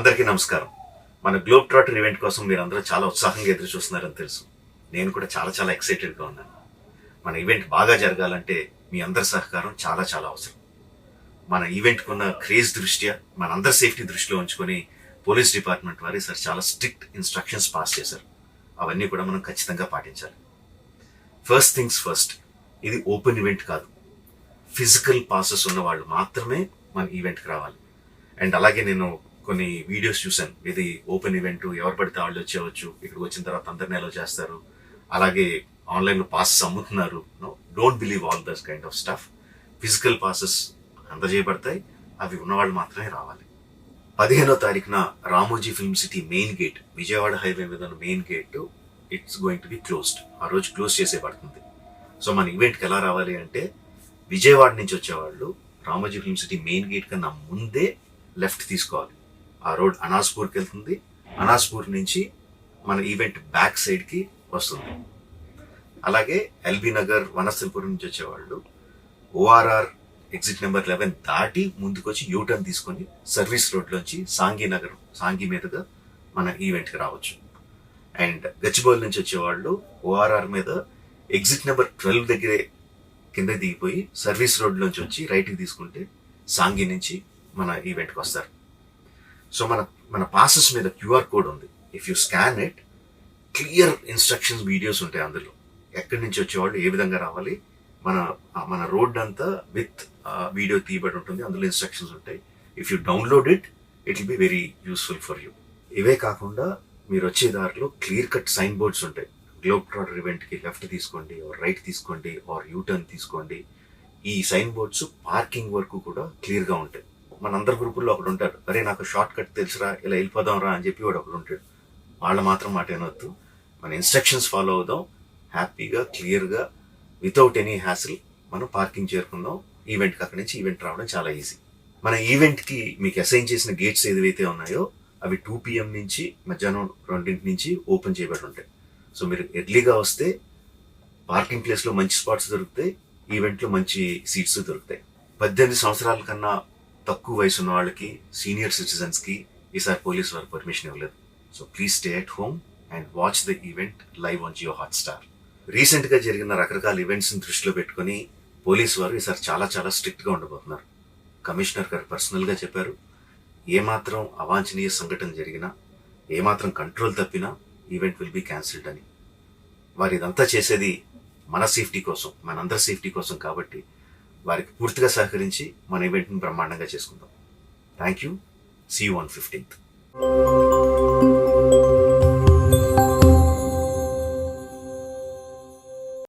అందరికీ నమస్కారం. మన గ్లోబ్ ట్రాటర్ ఈవెంట్ కోసం మీరందరూ చాలా ఉత్సాహంగా ఎదురు చూస్తున్నారని తెలుసు. నేను కూడా చాలా ఎక్సైటెడ్గా ఉన్నాను. మన ఈవెంట్ బాగా జరగాలంటే మీ అందరి సహకారం చాలా అవసరం. మన ఈవెంట్కి ఉన్న క్రేజ్ దృష్ట్యా మనందరి సేఫ్టీ దృష్టిలో ఉంచుకొని పోలీస్ డిపార్ట్మెంట్ వారు సార్ చాలా స్ట్రిక్ట్ ఇన్స్ట్రక్షన్స్ పాస్ చేశారు. అవన్నీ కూడా మనం ఖచ్చితంగా పాటించాలి. ఫస్ట్ థింగ్స్ ఫస్ట్, ఇది ఓపెన్ ఈవెంట్ కాదు. ఫిజికల్ పాసెస్ ఉన్న వాళ్ళు మాత్రమే మన ఈవెంట్కి రావాలి. అండ్ అలాగే నేను కొన్ని వీడియోస్ చూశాను. ఇది ఓపెన్ ఈవెంట్, ఎవరు పడితే వాళ్ళు వచ్చేవచ్చు, ఇక్కడికి వచ్చిన తర్వాత అందరినీ అలో చేస్తారు, అలాగే ఆన్లైన్లో పాసెస్ అమ్ముతున్నారు. Don't believe all this kind of stuff. Physical passes అందజేయబడతాయి, అవి ఉన్నవాళ్ళు మాత్రమే రావాలి. 15వ తారీఖున Ramoji film city main gate, Vijayawada highway మీద ఉన్న main gate it's going to be closed. ఆ రోజు క్లోజ్ చేసేయబడుతుంది. సో మన ఈవెంట్కి ఎలా రావాలి అంటే, విజయవాడ నుంచి వచ్చేవాళ్ళు Ramoji film city main gate కన్నా ముందే లెఫ్ట్ తీసుకోవాలి. ఆ రోడ్ అనాస్పూర్కి వెళ్తుంది. అనాస్పూర్ నుంచి మన ఈవెంట్ బ్యాక్ సైడ్కి వస్తుంది. అలాగే ఎల్బీ నగర్, వనస్థలిపురం నుంచి వచ్చేవాళ్ళు ఓఆర్ఆర్ ఎగ్జిట్ నెంబర్ 11 దాటి ముందుకొచ్చి యూటర్న్ తీసుకొని సర్వీస్ రోడ్లోంచి సాంఘీ మీదుగా మన ఈవెంట్కి రావచ్చు. అండ్ గచ్చిబౌలి నుంచి వచ్చేవాళ్ళు ఓఆర్ఆర్ మీద ఎగ్జిట్ నెంబర్ 12 దగ్గరే కింద దిగిపోయి సర్వీస్ రోడ్లోంచి వచ్చి రైట్కి తీసుకుంటే సాంఘీ నుంచి మన ఈవెంట్కి వస్తారు. సో మన పాసెస్ మీద క్యూఆర్ కోడ్ ఉంది. If you scan it, clear instructions videos ఉంటాయి అందులో. ఎక్కడి నుంచి వచ్చేవాళ్ళు ఏ విధంగా రావాలి, మన రోడ్ అంతా విత్ వీడియో తీయబడి ఉంటుంది. అందులో ఇన్స్ట్రక్షన్స్ ఉంటాయి. If you download it will be very useful for you. ఇవే కాకుండా మీరు వచ్చే దారిలో క్లియర్ కట్ సైన్ బోర్డ్స్ ఉంటాయి. గ్లోబ్ ట్రాటర్ ఈవెంట్కి లెఫ్ట్ తీసుకోండి, ఆర్ రైట్ తీసుకోండి, ఆర్ యూటర్న్ తీసుకోండి. ఈ సైన్ బోర్డ్స్ పార్కింగ్ వరకు కూడా క్లియర్గా ఉంటాయి. మనందరి గ్రూపుల్లో ఒకడు ఉంటాడు, అరే నాకు షార్ట్ కట్ తెలుసురా, ఇలా వెళ్ళిపోదాం రా అని చెప్పి వాడు ఒకడు ఉంటాడు. వాళ్ళు మాత్రం మాట వినొద్దు. మన ఇన్స్ట్రక్షన్స్ ఫాలో అవుదాం. హ్యాపీగా క్లియర్గా వితౌట్ ఎనీ హ్యాసిల్ మనం పార్కింగ్ చేరుకుందాం. ఈవెంట్కి అక్కడి నుంచి ఈవెంట్ రావడం చాలా ఈజీ. మన ఈవెంట్కి మీకు అసైన్ చేసిన గేట్స్ ఏదైతే ఉన్నాయో అవి 2 PM నుంచి మధ్యాహ్నం 2 నుంచి ఓపెన్ చేయబడి ఉంటాయి. సో మీరు ఎర్లీగా వస్తే పార్కింగ్ ప్లేస్లో మంచి స్పాట్స్ దొరుకుతాయి, ఈవెంట్లో మంచి సీట్స్ దొరుకుతాయి. 18 సంవత్సరాల కన్నా తక్కువ వయసు ఉన్న వాళ్ళకి, సీనియర్ సిటిజన్స్కి ఈసారి పోలీస్ వారు పర్మిషన్ ఇవ్వలేదు. So please stay at home and watch the event live on Jio Hotstar. రీసెంట్గా జరిగిన రకరకాల ఈవెంట్స్ని దృష్టిలో పెట్టుకుని పోలీసు వారు ఈసారి చాలా స్ట్రిక్ట్గా ఉండబోతున్నారు. కమిషనర్ గారు పర్సనల్గా చెప్పారు, ఏమాత్రం అవాంఛనీయ సంఘటన జరిగినా, ఏమాత్రం కంట్రోల్ తప్పినా ఈవెంట్ విల్ బీ క్యాన్సిల్డ్ అని. వారు ఇదంతా చేసేది మన సేఫ్టీ కోసం, మనందరి సేఫ్టీ కోసం కాబట్టి వారికి పూర్తిగా సహకరించి మన ఈవెంట్ని బ్రహ్మాండంగా చేసుకుందాం. Thank you. See you on 15th.